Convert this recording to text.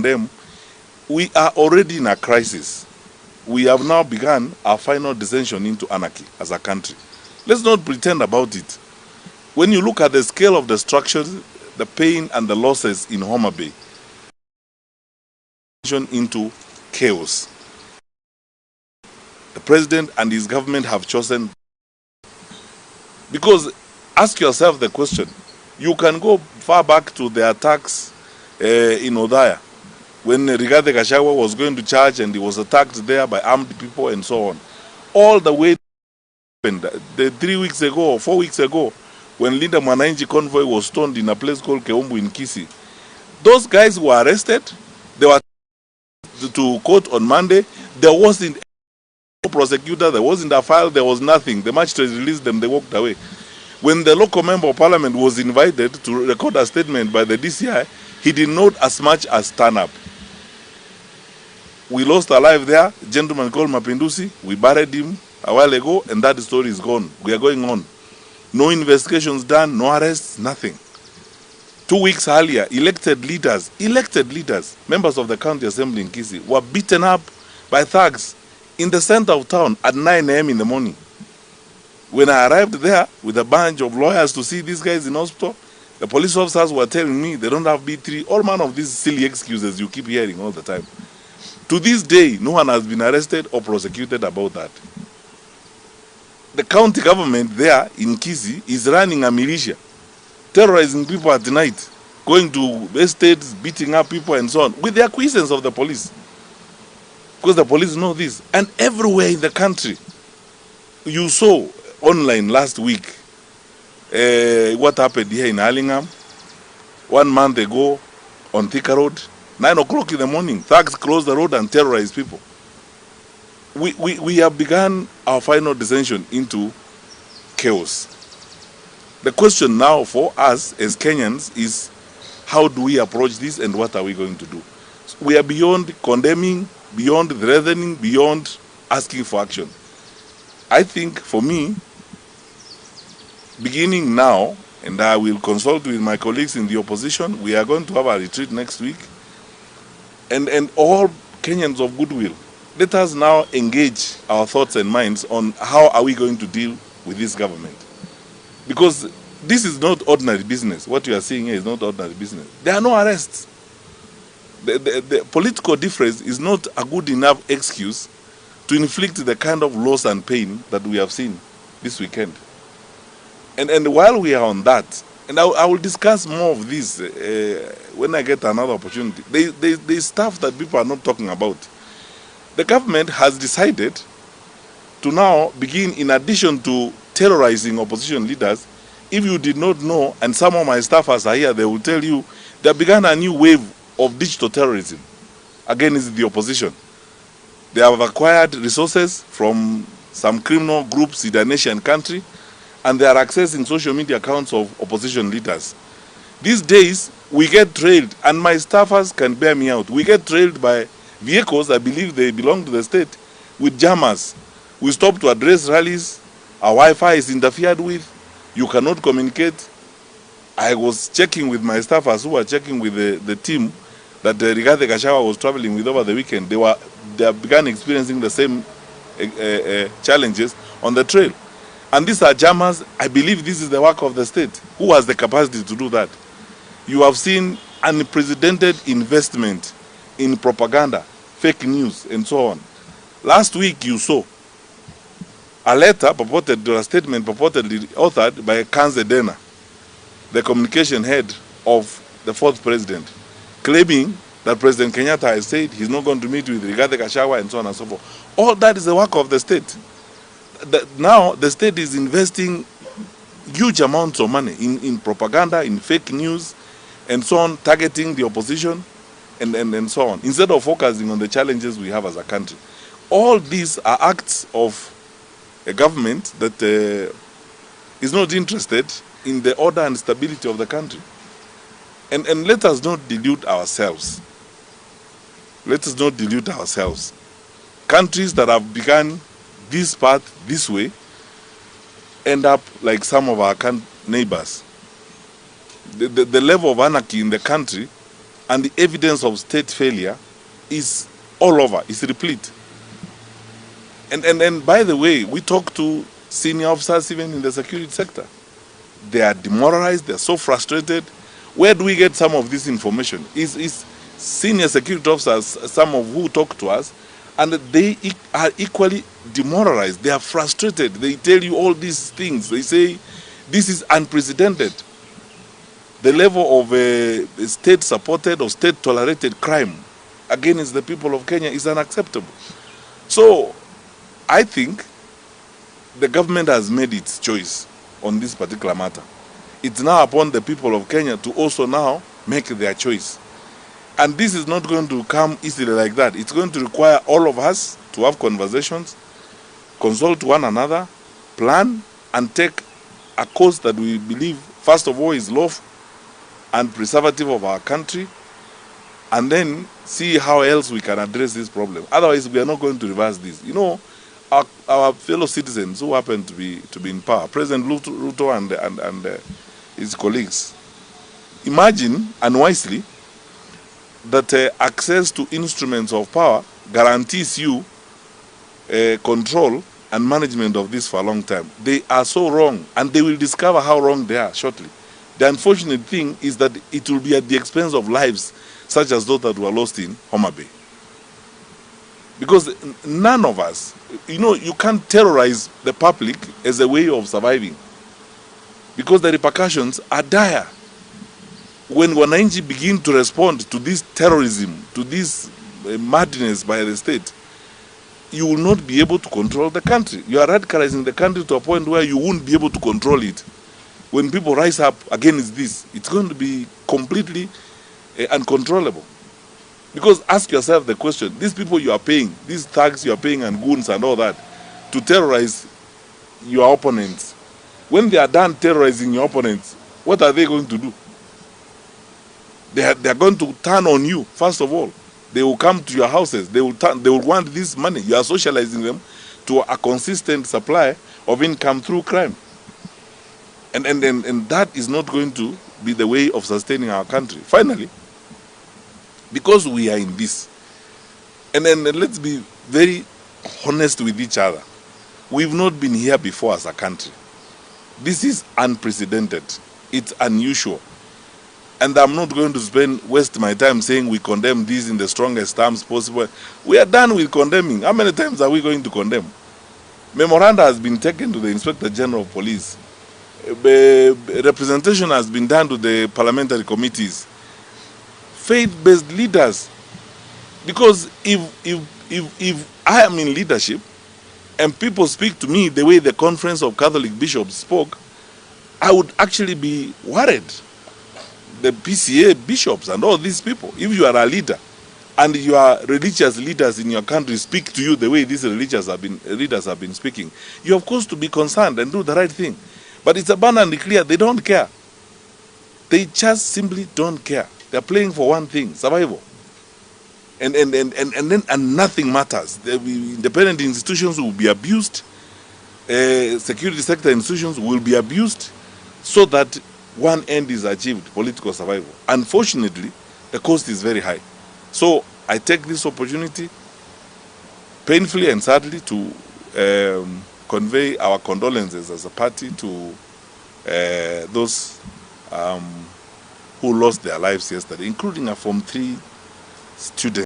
them, we are already in a crisis. We have now begun our final descension into anarchy as a country. Let's not pretend about it. When you look at the scale of destruction, the pain and the losses in Homa Bay, into chaos. The president and his government have chosen, because ask yourself the question, you can go far back to the attacks in Odaya, when Rigathi Gachagua was going to church and he was attacked there by armed people and so on. All the way the 3 weeks ago or 4 weeks ago, when Linda Mwananchi convoy was stoned in a place called Keumbu in Kisii. Those guys were arrested. They were to court on Monday. There wasn't no prosecutor, there wasn't a file, there was nothing. The magistrate released them, they walked away. When the local member of parliament was invited to record a statement by the DCI, he did not as much as turn up. We lost a life there, a gentleman called Mapinduzi. We buried him a while ago, and that story is gone. We are going on. No investigations done, no arrests, nothing. 2 weeks earlier, elected leaders, members of the county assembly in Kisii, were beaten up by thugs in the center of town at 9 a.m. in the morning. When I arrived there with a bunch of lawyers to see these guys in hospital, the police officers were telling me they don't have B3, all manner of these silly excuses you keep hearing all the time. To this day, no one has been arrested or prosecuted about that. The county government there in Kisii is running a militia, terrorizing people at night, going to estates, beating up people and so on, with the acquiescence of the police. Because the police know this. And everywhere in the country, you saw online last week what happened here in Allingham 1 month ago on Thika Road. 9 o'clock in the morning, thugs closed the road and terrorized people. We have begun our final descension into chaos. The question now for us as Kenyans is, how do we approach this and what are we going to do? So we are beyond condemning, beyond threatening, beyond asking for action. I think for me, beginning now, and I will consult with my colleagues in the opposition, we are going to have a retreat next week, and all Kenyans of goodwill, let us now engage our thoughts and minds on how are we going to deal with this government. Because this is not ordinary business. What you are seeing here is not ordinary business. There are no arrests. The political difference is not a good enough excuse to inflict the kind of loss and pain that we have seen this weekend. And while we are on that, and I will discuss more of this when I get another opportunity, there's stuff that people are not talking about. The government has decided to now begin, in addition to terrorizing opposition leaders, if you did not know, and some of my staffers are here, they will tell you, they began a new wave of digital terrorism against the opposition. They have acquired resources from some criminal groups in the nation country, and they are accessing social media accounts of opposition leaders. These days, we get trailed, and my staffers can bear me out. We get trailed by vehicles, I believe they belong to the state, with jammers. We stop to address rallies, our Wi-Fi is interfered with, you cannot communicate. I was checking with my staffers who were checking with the team that Rigathi Gachagua was traveling with over the weekend. They began experiencing the same challenges on the trail. And these are jammers. I believe this is the work of the state. Who has the capacity to do that? You have seen unprecedented investment in propaganda, fake news, and so on. Last week you saw a letter purported, or a statement purportedly authored by Kanze Dena, the communication head of the fourth president, claiming that President Kenyatta has said he's not going to meet with Rigathi Gachagua and so on and so forth. All that is the work of the state. Now the state is investing huge amounts of money in propaganda, in fake news, and so on, targeting the opposition, and so on, instead of focusing on the challenges we have as a country. All these are acts of a government that is not interested in the order and stability of the country. And let us not delude ourselves. Let us not delude ourselves. Countries that have begun this path this way end up like some of our neighbors. The level of anarchy in the country and the evidence of state failure is all over, is replete. And by the way, we talk to senior officers even in the security sector. They are demoralized, they are so frustrated. Where do we get some of this information? Is senior security officers, some of who talk to us, and they are equally demoralized. They are frustrated. They tell you all these things. They say, this is unprecedented. The level of state-supported or state-tolerated crime against the people of Kenya is unacceptable. So, I think the government has made its choice on this particular matter. It's now upon the people of Kenya to also now make their choice. And this is not going to come easily like that. It's going to require all of us to have conversations, consult one another, plan, and take a course that we believe, first of all, is lawful and preservative of our country, and then see how else we can address this problem. Otherwise, we are not going to reverse this. You know, our fellow citizens who happen to be in power, President Ruto and his colleagues, imagine unwisely that access to instruments of power guarantees you control and management of this for a long time. They are so wrong, and they will discover how wrong they are shortly. The unfortunate thing is that it will be at the expense of lives such as those that were lost in Homa Bay. Because none of us, you know, you can't terrorize the public as a way of surviving, because the repercussions are dire. When wananchi begin to respond to this terrorism, to this madness by the state, you will not be able to control the country. You are radicalizing the country to a point where you won't be able to control it. When people rise up against this, it's going to be completely uncontrollable. Because ask yourself the question, these people you are paying, these thugs you are paying and goons and all that, to terrorize your opponents, when they are done terrorizing your opponents, what are they going to do? They are going to turn on you, first of all. They will come to your houses. They will want this money. You are socializing them to a consistent supply of income through crime. And that is not going to be the way of sustaining our country. Finally, because we are in this, and then let's be very honest with each other. We've not been here before as a country. This is unprecedented. It's unusual. And I'm not going to waste my time saying we condemn this in the strongest terms possible. We are done with condemning. How many times are we going to condemn? Memoranda has been taken to the Inspector General of Police. Representation has been done to the parliamentary committees. Faith-based leaders. Because if I am in leadership and people speak to me the way the Conference of Catholic Bishops spoke, I would actually be worried. The PCA bishops and all these people, if you are a leader and your religious leaders in your country speak to you the way these leaders have been speaking, you of course to be concerned and do the right thing. But it's abundantly clear they don't care. They just simply don't care. They're playing for one thing, survival. And nothing matters. The independent institutions will be abused. Security sector institutions will be abused, so that one end is achieved, political survival. Unfortunately, the cost is very high. So I take this opportunity, painfully and sadly, to convey our condolences as a party to those who lost their lives yesterday, including a Form 3 student.